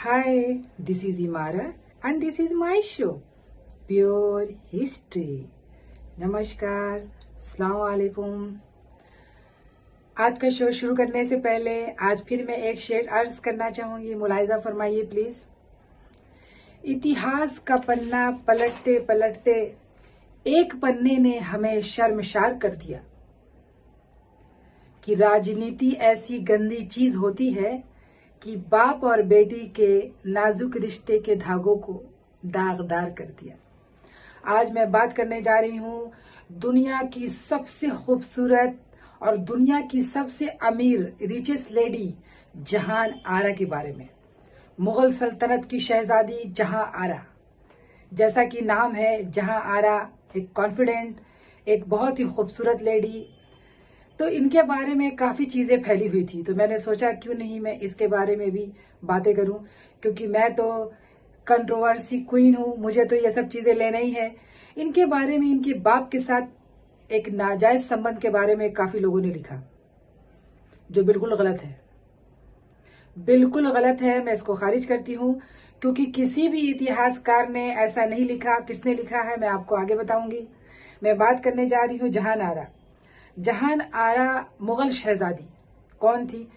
Hi, this is Imara and this is my show, Pure History. नमस्कार, अस्सलाम वालेकुम। आज का शो शुरू करने से पहले आज फिर मैं एक शेर अर्ज करना चाहूँगी, मुलाहिजा फरमाइए प्लीज़। इतिहास का पन्ना पलटते पलटते एक पन्ने ने हमें शर्मसार कर दिया कि राजनीति ऐसी गंदी चीज होती है कि बाप और बेटी के नाजुक रिश्ते के धागों को दागदार कर दिया। आज मैं बात करने जा रही हूँ दुनिया की सबसे खूबसूरत और दुनिया की सबसे अमीर रिचेस्ट लेडी जहान आरा के बारे में। मुगल सल्तनत की शहजादी जहां आरा, जैसा कि नाम है जहां आरा, एक कॉन्फिडेंट, एक बहुत ही खूबसूरत लेडी। तो इनके बारे में काफ़ी चीज़ें फैली हुई थी, तो मैंने सोचा क्यों नहीं मैं इसके बारे में भी बातें करूं, क्योंकि मैं तो कंट्रोवर्सी क्वीन हूं, मुझे तो ये सब चीज़ें लेना ही है। इनके बारे में, इनके बाप के साथ एक नाजायज संबंध के बारे में काफ़ी लोगों ने लिखा, जो बिल्कुल गलत है, बिल्कुल गलत है। मैं इसको खारिज करती हूँ, क्योंकि किसी भी इतिहासकार ने ऐसा नहीं लिखा। किसने लिखा है मैं आपको आगे बताऊंगी। मैं बात करने जा रही हूँ जहान आरा। जहान आरा मुगल शहजादी कौन थी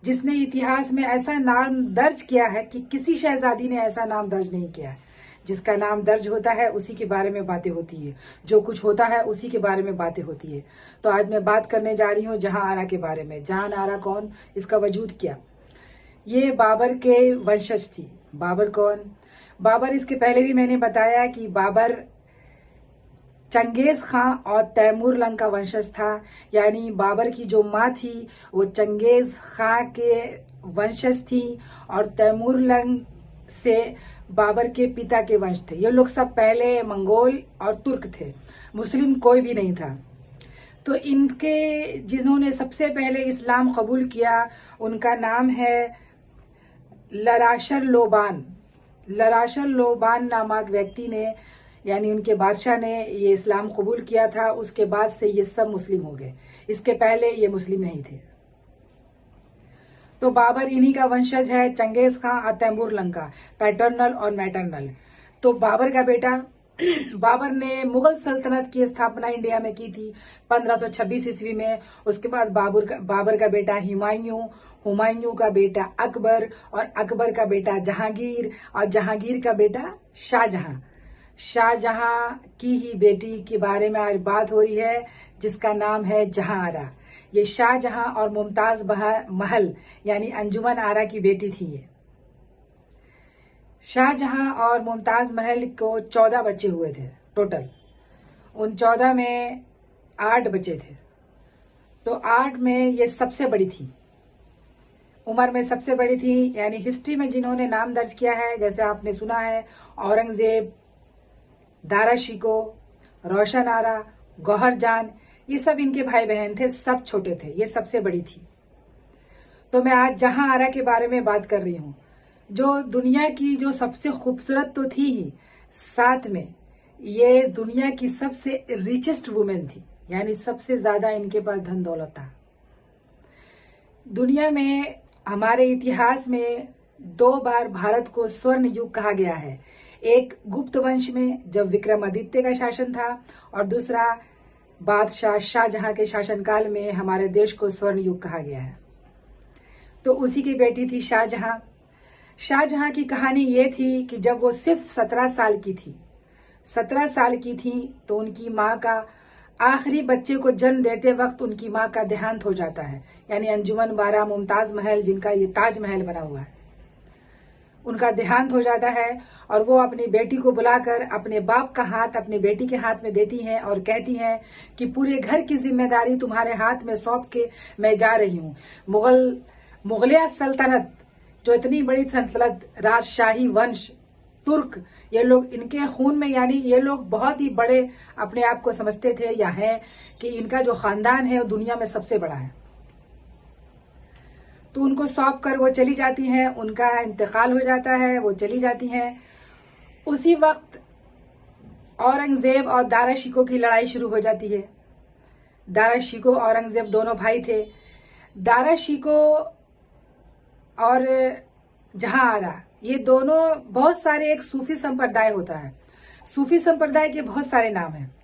जिसने इतिहास में ऐसा नाम दर्ज किया है कि किसी शहजादी ने ऐसा नाम दर्ज नहीं किया है। जिसका नाम दर्ज होता है उसी के बारे में बातें होती है, जो कुछ होता है उसी के बारे में बातें होती है। तो आज मैं बात करने जा रही हूँ जहां आरा के बारे में। जहान आरा कौन, इसका वजूद क्या। ये बाबर के वंशज थी। बाबर कौन? बाबर, इसके पहले भी मैंने बताया कि बाबर चंगेज खां और तैमूर लंग का वंशज था। यानी बाबर की जो माँ थी वो चंगेज खां के वंशज थी और तैमूर लंग से बाबर के पिता के वंश थे। ये लोग सब पहले मंगोल और तुर्क थे, मुस्लिम कोई भी नहीं था। तो इनके जिन्होंने सबसे पहले इस्लाम कबूल किया उनका नाम है लराशर लोबान। लराशर लोबान नामक व्यक्ति ने, यानी उनके बादशाह ने ये इस्लाम कबूल किया था। उसके बाद से ये सब मुस्लिम हो गए, इसके पहले ये मुस्लिम नहीं थे। तो बाबर इन्हीं का वंशज है, चंगेज खां और तैमूर लंग का, पैटर्नल और मैटर्नल। तो बाबर का बेटा बाबर ने मुगल सल्तनत की स्थापना इंडिया में की थी 1526 ईस्वी में। उसके बाद बाबर का बेटा हुमायूं, हुमायूं का बेटा अकबर और अकबर का बेटा जहांगीर और जहांगीर का बेटा शाहजहां। शाहजहां की ही बेटी के बारे में आज बात हो रही है, जिसका नाम है जहां आरा। ये शाहजहां और मुमताज महल यानी अंजुमन आरा की बेटी थी। ये शाहजहां और मुमताज महल को 14 बच्चे हुए थे टोटल। उन 14 में 8 बच्चे थे। तो 8 में ये सबसे बड़ी थी, उम्र में सबसे बड़ी थी। यानी हिस्ट्री में जिन्होंने नाम दर्ज किया है, जैसे आपने सुना है औरंगजेब, दारा शिको, रोशन आरा, गौहर जान, ये सब इनके भाई बहन थे, सब छोटे थे, ये सबसे बड़ी थी। तो मैं आज जहां आरा के बारे में बात कर रही हूँ, जो दुनिया की जो सबसे खूबसूरत तो थी ही, साथ में ये दुनिया की सबसे रिचेस्ट वुमेन थी। यानी सबसे ज्यादा इनके पास धन दौलत था। दुनिया में, हमारे इतिहास में 2 बार भारत को स्वर्ण युग कहा गया है। एक गुप्त वंश में जब विक्रमादित्य का शासन था, और दूसरा बादशाह शाहजहां के शासनकाल में हमारे देश को स्वर्ण युग कहा गया है। तो उसी की बेटी थी शाहजहां। शाहजहां की कहानी ये थी कि जब वो सिर्फ 17 साल की थी, 17 साल की थी, तो उनकी माँ का आखिरी बच्चे को जन्म देते वक्त उनकी माँ का देहांत हो जाता है। यानी अंजुमन बारा मुमताज महल, जिनका ये ताजमहल बना हुआ है, उनका देहांत हो जाता है। और वो अपनी बेटी को बुलाकर अपने बाप का हाथ अपनी बेटी के हाथ में देती हैं और कहती हैं कि पूरे घर की जिम्मेदारी तुम्हारे हाथ में सौंप के मैं जा रही हूँ। मुगलिया सल्तनत, जो इतनी बड़ी सल्तनत, राजशाही वंश, तुर्क, ये लोग इनके खून में, यानी ये लोग बहुत ही बड़े अपने आप को समझते थे या हैं कि इनका जो खानदान है वो दुनिया में सबसे बड़ा है। तो उनको सौंप कर वो चली जाती हैं, उनका इंतकाल हो जाता है, वो चली जाती हैं। उसी वक्त औरंगजेब और दारा शिको की लड़ाई शुरू हो जाती है। दारा शिको औरंगजेब दोनों भाई थे। दारा शिको और जहां आरा, ये दोनों बहुत सारे, एक सूफी संप्रदाय होता है, सूफी संप्रदाय के बहुत सारे नाम हैं।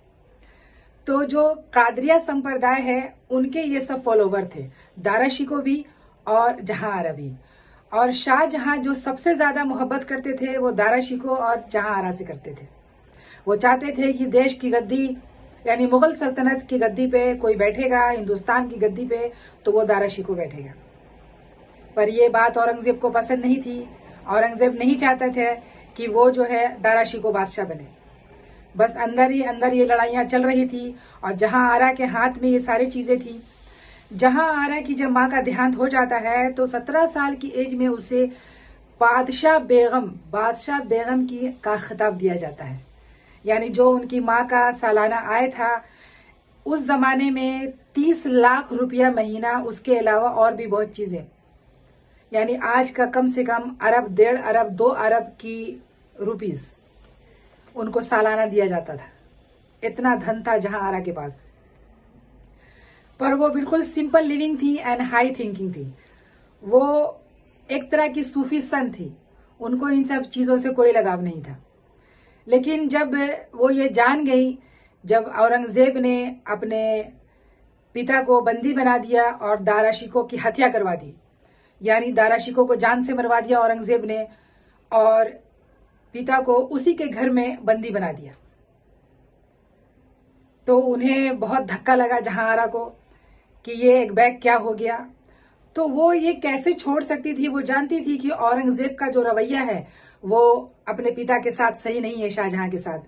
तो जो कादरिया संप्रदाय है उनके ये सब फॉलोवर थे, दारा शिकोह भी और जहां आरा भी। और शाहजहां जो सबसे ज्यादा मोहब्बत करते थे वो दारा शिकोह और जहां आरा से करते थे। वो चाहते थे कि देश की गद्दी यानी मुगल सल्तनत की गद्दी पे कोई बैठेगा, हिंदुस्तान की गद्दी पे, तो वो दारा शिकोह बैठेगा। पर ये बात औरंगजेब को पसंद नहीं थी। औरंगजेब नहीं चाहते थे कि वो जो है दारा शिकोह बादशाह बने। बस अंदर ही अंदर ये लड़ाइयाँ चल रही थी। और जहां आरा के हाथ में ये सारी चीजें थी। जहां आरा की जब माँ का देहांत हो जाता है तो 17 साल की एज में उसे बादशाह बेगम की का खिताब दिया जाता है। यानी जो उनकी माँ का सालाना आय था उस जमाने में 30 लाख रुपया महीना, उसके अलावा और भी बहुत चीजें, यानी आज का कम से कम अरब, 1.5 अरब, 2 अरब की रुपीस उनको सालाना दिया जाता था। इतना धन था जहां आरा के पास। पर वो बिल्कुल सिंपल लिविंग थी एंड हाई थिंकिंग थी। वो एक तरह की सूफी सन थी, उनको इन सब चीजों से कोई लगाव नहीं था। लेकिन जब वो ये जान गई, जब औरंगजेब ने अपने पिता को बंदी बना दिया और दारा शिकोह की हत्या करवा दी, यानी दारा शिकोह को जान से मरवा दिया औरंगजेब ने और पिता को उसी के घर में बंदी बना दिया, तो उन्हें बहुत धक्का लगा जहां आरा को कि ये एक बैग क्या हो गया। तो वो ये कैसे छोड़ सकती थी। वो जानती थी कि औरंगजेब का जो रवैया है वो अपने पिता के साथ सही नहीं है, शाहजहां के साथ।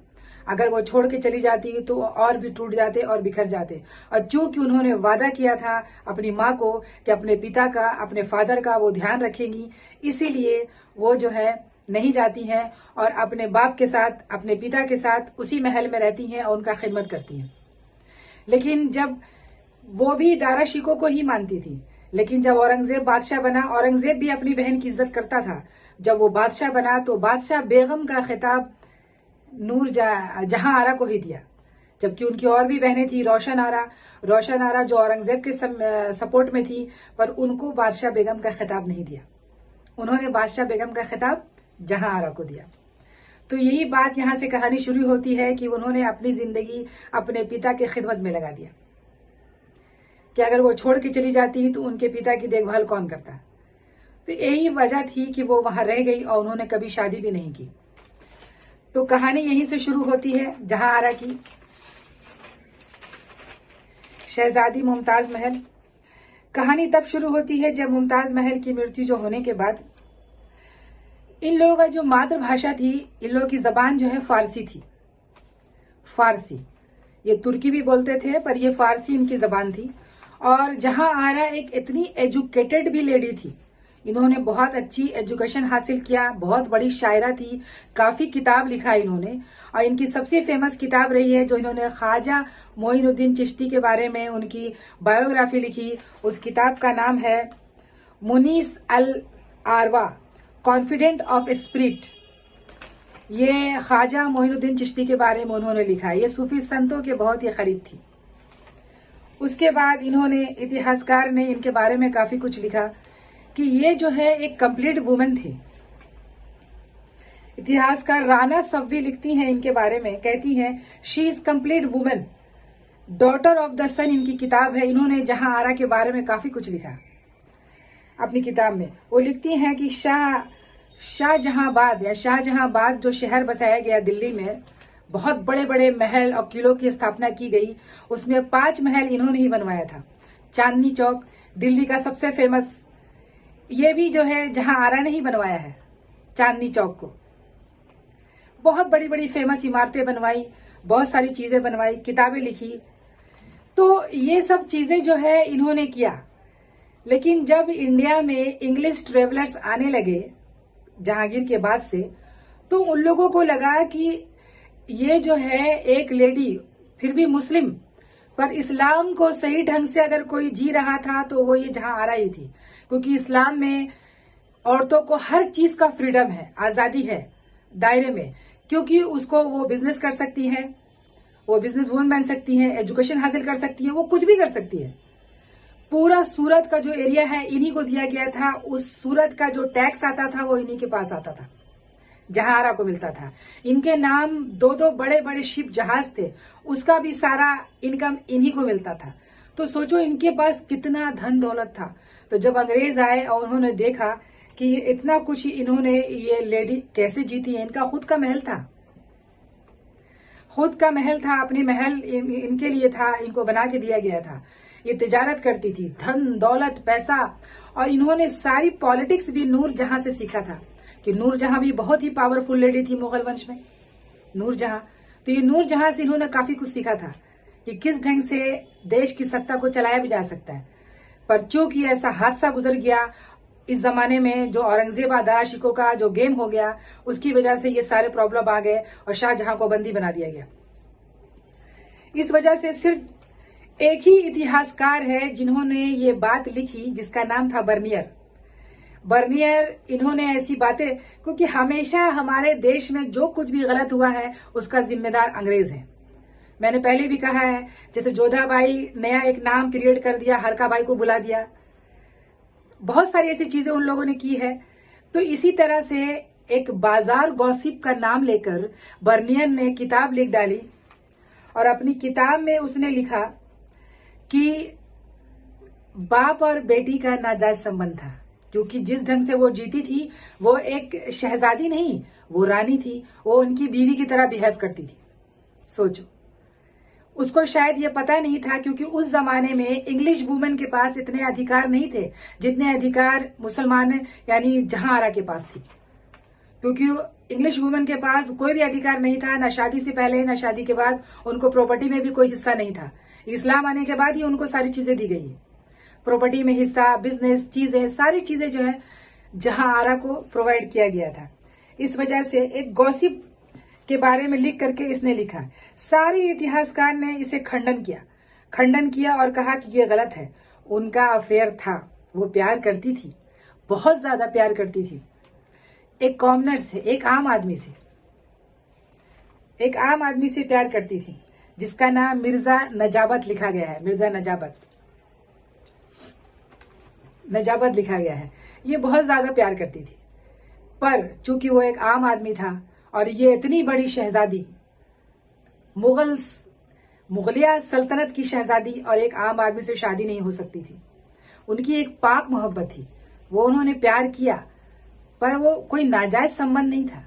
अगर वो छोड़ के चली जाती तो और भी टूट जाते और बिखर जाते। और चूंकि उन्होंने वादा किया था अपनी माँ को कि अपने पिता का, अपने फादर का वो ध्यान रखेंगी, इसीलिए वो जो है नहीं जाती हैं और अपने बाप के साथ, अपने पिता के साथ उसी महल में रहती हैं और उनका खिदमत करती हैं। लेकिन जब वो भी दारा शिकोह को ही मानती थी, लेकिन जब औरंगजेब बादशाह बना, औरंगजेब भी अपनी बहन की इज्जत करता था। जब वो बादशाह बना तो बादशाह बेगम का खिताब जहां आरा को ही दिया, जबकि उनकी और भी बहनें थी, रोशन आरा जो औरंगजेब के सपोर्ट में थी, पर उनको बादशाह बेगम का खिताब नहीं दिया। उन्होंने बादशाह बेगम का खिताब जहां आरा को दिया। तो यही बात यहाँ से कहानी शुरू होती है कि उन्होंने अपनी जिंदगी अपने पिता के खिदमत में लगा दिया कि अगर वो छोड़ के चली जाती तो उनके पिता की देखभाल कौन करता। तो यही वजह थी कि वो वहां रह गई और उन्होंने कभी शादी भी नहीं की। तो कहानी यहीं से शुरू होती है, जहां आरा की। शहजादी मुमताज महल। कहानी तब शुरू होती है जब मुमताज महल की मृत्यु जो होने के बाद इन लोगों का जो मातृभाषा थी, इन लोगों की जबान जो है फारसी थी। फारसी, ये तुर्की भी बोलते थे पर ये फारसी इनकी जबान थी। और जहां आरा एक इतनी एजुकेटेड भी लेडी थी, इन्होंने बहुत अच्छी एजुकेशन हासिल किया, बहुत बड़ी शायरा थी, काफी किताब लिखा इन्होंने। और इनकी सबसे फेमस किताब रही है जो इन्होंने ख्वाजा मोइनुद्दीन चिश्ती के बारे में उनकी बायोग्राफी लिखी। उस किताब का नाम है मुनीस अल आरवा, कॉन्फिडेंट ऑफ स्पिरिट। ये ख्वाजा मोइनुद्दीन चिश्ती के बारे में उन्होंने लिखा। ये सूफी संतों के बहुत ही करीब थी। उसके बाद इन्होंने, इतिहासकार ने इनके बारे में काफी कुछ लिखा कि ये जो है एक कंप्लीट वुमेन थी। इतिहासकार राना सव्वी लिखती हैं इनके बारे में, कहती हैं she is complete women, daughter of the sun इनकी किताब है। इन्होंने जहां आरा के बारे में काफी कुछ लिखा अपनी किताब में। वो लिखती हैं कि शाहजहांबाद जो शहर बसाया गया दिल्ली में, बहुत बड़े बड़े महल और किलों की स्थापना की गई। उसमें 5 महल इन्होंने ही बनवाया था। चांदनी चौक दिल्ली का सबसे फेमस, ये भी जो है जहां आरा ने ही बनवाया है। चांदनी चौक को बहुत बड़ी बड़ी फेमस इमारतें बनवाई, बहुत सारी चीजें बनवाई, किताबें लिखी। तो ये सब चीजें जो है इन्होंने किया। लेकिन जब इंडिया में इंग्लिश ट्रेवलर्स आने लगे जहांगीर के बाद से, तो उन लोगों को लगा कि ये जो है एक लेडी, फिर भी मुस्लिम, पर इस्लाम को सही ढंग से अगर कोई जी रहा था तो वो ये जहां आरा ही थी। क्योंकि इस्लाम में औरतों को हर चीज का फ्रीडम है, आजादी है दायरे में, क्योंकि उसको वो बिजनेस कर सकती है, वो बिजनेस वुमन बन सकती है, एजुकेशन हासिल कर सकती है, वो कुछ भी कर सकती है। पूरा सूरत का जो एरिया है इन्हीं को दिया गया था। उस सूरत का जो टैक्स आता था वो इन्हीं के पास आता था, जहां को मिलता था। इनके नाम दो दो बड़े बड़े शिप जहाज थे, उसका भी सारा इनकम इन्हीं को मिलता था। तो सोचो इनके पास कितना धन दौलत था। तो जब अंग्रेज आए और उन्होंने देखा कि इतना कुछ इन्होंने, ये लेडी कैसे जीती है, इनका खुद का महल था, खुद का महल था, अपने महल इनके लिए था, इनको बना के दिया गया था। ये तिजारत करती थी, धन दौलत पैसा, और इन्होंने सारी पॉलिटिक्स भी नूर जहां से सीखा था, कि नूर जहां भी बहुत ही पावरफुल लेडी थी मुगल वंश में, नूर जहां। तो ये नूर जहां से इन्होंने काफी कुछ सीखा था कि किस ढंग से देश की सत्ता को चलाया भी जा सकता है। पर चूंकि ऐसा हादसा गुजर गया इस जमाने में, जो औरंगजेब आदाशिकों का जो गेम हो गया, उसकी वजह से ये सारे प्रॉब्लम आ गए और शाहजहां को बंदी बना दिया गया। इस वजह से सिर्फ एक ही इतिहासकार है जिन्होंने ये बात लिखी, जिसका नाम था बर्नियर। बर्नियर, इन्होंने ऐसी बातें, क्योंकि हमेशा हमारे देश में जो कुछ भी गलत हुआ है उसका जिम्मेदार अंग्रेज है। मैंने पहले भी कहा है, जैसे जोधाबाई नया एक नाम क्रिएट कर दिया, हरका बाई को बुला दिया, बहुत सारी ऐसी चीजें उन लोगों ने की है। तो इसी तरह से एक बाजार गॉसिप का नाम लेकर बर्नियर ने किताब लिख डाली, और अपनी किताब में उसने लिखा कि बाप और बेटी का नाजायज संबंध था, क्योंकि जिस ढंग से वो जीती थी, वो एक शहजादी नहीं, वो रानी थी, वो उनकी बीवी की तरह बिहेव करती थी। सोचो, उसको शायद ये पता नहीं था, क्योंकि उस जमाने में इंग्लिश वुमेन के पास इतने अधिकार नहीं थे जितने अधिकार मुसलमान यानी जहांआरा के पास थी। क्योंकि इंग्लिश वुमेन के पास कोई भी अधिकार नहीं था, ना शादी से पहले ना शादी के बाद, उनको प्रॉपर्टी में भी कोई हिस्सा नहीं था। इस्लाम आने के बाद ही उनको सारी चीजें दी गई है, प्रॉपर्टी में हिस्सा, बिजनेस, चीजें, सारी चीजें जो है जहांआरा को प्रोवाइड किया गया था। इस वजह से एक गॉसिप के बारे में लिख करके इसने लिखा। सारे इतिहासकार ने इसे खंडन किया और कहा कि यह गलत है। उनका अफेयर था, वो प्यार करती थी, बहुत ज्यादा प्यार करती थी, एक कॉमनर से, एक आम आदमी से प्यार करती थी, जिसका नाम मिर्जा नजाबत लिखा गया है। मिर्जा नजाबत लिखा गया है। ये बहुत ज्यादा प्यार करती थी, पर चूंकि वो एक आम आदमी था और ये इतनी बड़ी शहजादी, मुगलिया सल्तनत की शहजादी, और एक आम आदमी से शादी नहीं हो सकती थी। उनकी एक पाक मोहब्बत थी, वो उन्होंने प्यार किया, पर वो कोई नाजायज संबंध नहीं था।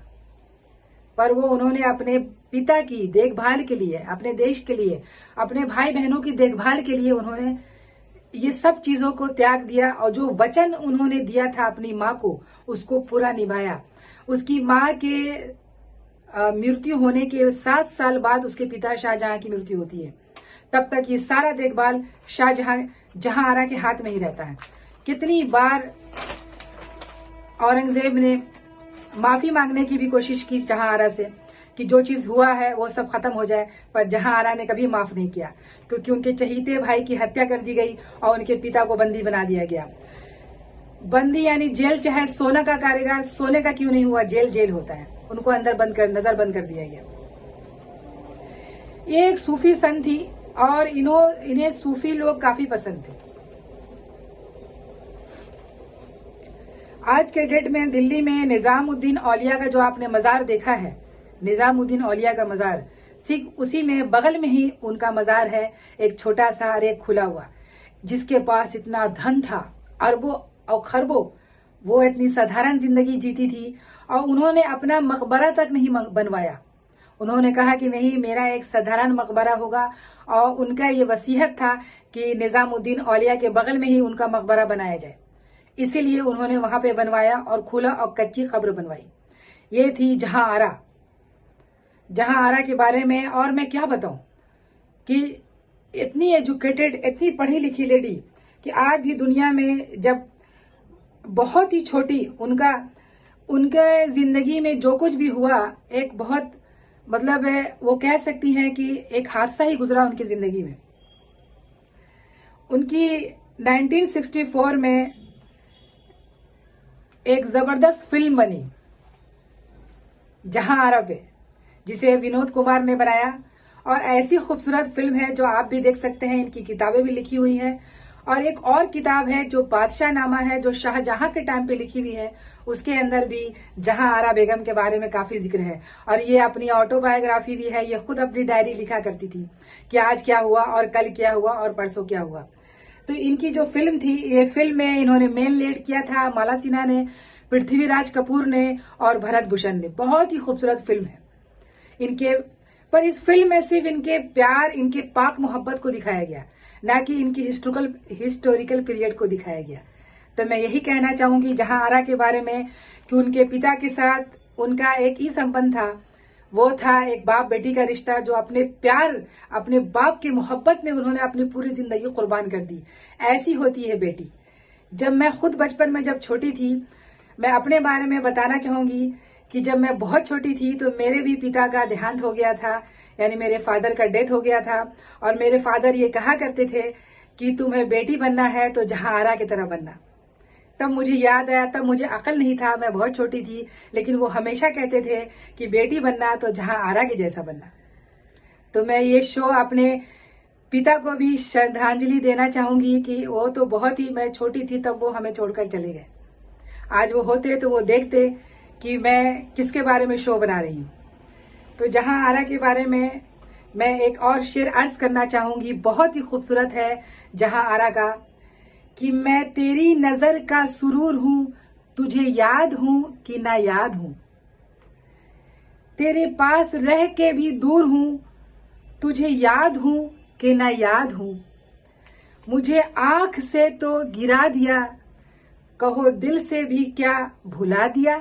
पर वो उन्होंने अपने पिता की देखभाल के लिए, अपने देश के लिए, अपने भाई बहनों की देखभाल के लिए उन्होंने ये सब चीजों को त्याग दिया, और जो वचन उन्होंने दिया था अपनी माँ को, उसको पूरा निभाया। उसकी माँ के मृत्यु होने के 7 साल बाद उसके पिता शाहजहां की मृत्यु होती है। तब तक ये सारा देखभाल जहांआरा के हाथ में ही रहता है। कितनी बार औरंगजेब ने माफी मांगने की भी कोशिश की जहांआरा से, कि जो चीज हुआ है वो सब खत्म हो जाए, पर जहांआरा ने कभी माफ नहीं किया, क्योंकि उनके चहीते भाई की हत्या कर दी गई और उनके पिता को बंदी बना दिया गया। बंदी यानी जेल, चाहे सोना का कारीगर, सोने का क्यों नहीं हुआ, जेल होता है। उनको अंदर नजर बंद कर दिया गया। ये एक सूफी संत थी, और इन्हें सूफी लोग काफी पसंद थे। आज के डेट में दिल्ली में निजामुद्दीन औलिया का जो आपने मजार देखा है, निजामुद्दीन औलिया का मजार, ठीक उसी में बगल में ही उनका मजार है, एक छोटा सा और एक खुला हुआ, जिसके पास इतना धन था, अरबों और खरबों। वो इतनी साधारण जिंदगी जीती थी, और उन्होंने अपना मकबरा तक नहीं बनवाया। उन्होंने कहा कि नहीं, मेरा एक साधारण मकबरा होगा, और उनका ये वसीयत था कि निजामुद्दीन औलिया के बगल में ही उनका मकबरा बनाया जाए। इसीलिए उन्होंने वहां पे बनवाया और खुला और कच्ची कब्र बनवाई। ये थी जहांआरा के बारे में। और मैं क्या बताऊं कि इतनी एजुकेटेड, इतनी पढ़ी लिखी लेडी, कि आज भी दुनिया में जब बहुत ही छोटी उनके जिंदगी में जो कुछ भी हुआ, एक बहुत मतलब है, वो कह सकती हैं कि एक हादसा ही गुजरा उनकी जिंदगी में। उनकी 1964 में एक जबरदस्त फिल्म बनी जहांआरा पे, जिसे विनोद कुमार ने बनाया, और ऐसी खूबसूरत फिल्म है जो आप भी देख सकते हैं। इनकी किताबें भी लिखी हुई हैं, और एक और किताब है जो बादशाह नामा है, जो शाहजहां के टाइम पे लिखी हुई है। उसके अंदर भी जहां आरा बेगम के बारे में काफी जिक्र है और ये अपनी ऑटोबायोग्राफी भी है। ये खुद अपनी डायरी लिखा करती थी कि आज क्या हुआ और कल क्या हुआ और परसों क्या हुआ। तो इनकी जो फिल्म थी, ये फिल्म में इन्होंने मेन लीड किया था माला सिन्हा ने, पृथ्वीराज कपूर ने और भरत भूषण ने। बहुत ही खूबसूरत फिल्म है इनके। पर इस फिल्म में सिर्फ इनके प्यार, इनके पाक मोहब्बत को दिखाया गया, ना कि इनकी हिस्टोरिकल पीरियड को दिखाया गया। तो मैं यही कहना चाहूंगी जहां आरा के बारे में कि उनके पिता के साथ उनका एक ही संबंध था, वो था एक बाप बेटी का रिश्ता, जो अपने प्यार, अपने बाप की मोहब्बत में उन्होंने अपनी पूरी जिंदगी कुर्बान कर दी। ऐसी होती है बेटी। जब मैं खुद बचपन में जब छोटी थी, मैं अपने बारे में बताना चाहूंगी कि जब मैं बहुत छोटी थी तो मेरे भी पिता का देहांत हो गया था, यानी मेरे फादर का डेथ हो गया था। और मेरे फादर ये कहा करते थे कि तुम्हें बेटी बनना है तो जहां आरा की तरह बनना। तब मुझे याद आया, तब मुझे अकल नहीं था, मैं बहुत छोटी थी, लेकिन वो हमेशा कहते थे कि बेटी बनना तो जहां आरा के जैसा बनना। तो मैं ये शो अपने पिता को भी श्रद्धांजलि देना चाहूंगी कि वो तो बहुत ही, मैं छोटी थी तब वो हमें छोड़कर चले गए। आज वो होते तो वो देखते कि मैं किसके बारे में शो बना रही हूँ। तो जहां आरा के बारे में मैं एक और शेर अर्ज करना चाहूंगी, बहुत ही खूबसूरत है जहां आरा का, कि मैं तेरी नजर का सुरूर हूं, तुझे याद हूं कि ना याद हूं, तेरे पास रह के भी दूर हूं, तुझे याद हूं कि ना याद हूं, मुझे आंख से तो गिरा दिया, कहो दिल से भी क्या भुला दिया,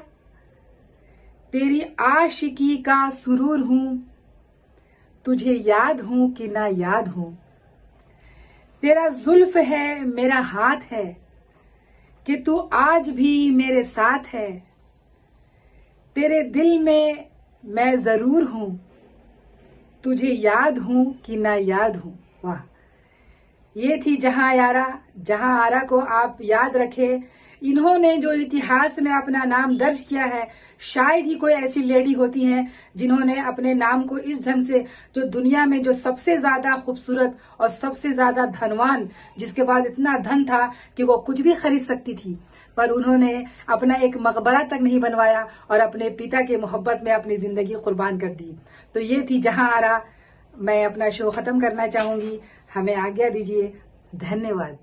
तेरी आशिकी का सुरूर हूं, तुझे याद हूं कि ना याद हूं, तेरा जुल्फ है मेरा हाथ है कि तू आज भी मेरे साथ है, तेरे दिल में मैं जरूर हूं, तुझे याद हूं कि ना याद हूं। वाह, ये थी जहां आरा। जहां आरा को आप याद रखें। इन्होंने जो इतिहास में अपना नाम दर्ज किया है, शायद ही कोई ऐसी लेडी होती हैं जिन्होंने अपने नाम को इस ढंग से, जो दुनिया में जो सबसे ज्यादा खूबसूरत और सबसे ज्यादा धनवान, जिसके पास इतना धन था कि वो कुछ भी खरीद सकती थी, पर उन्होंने अपना एक मकबरा तक नहीं बनवाया और अपने पिता के मोहब्बत में अपनी जिंदगी कुर्बान कर दी। तो ये थी जहां आरा। मैं अपना शो खत्म करना चाहूंगी, हमें आज्ञा दीजिए। धन्यवाद।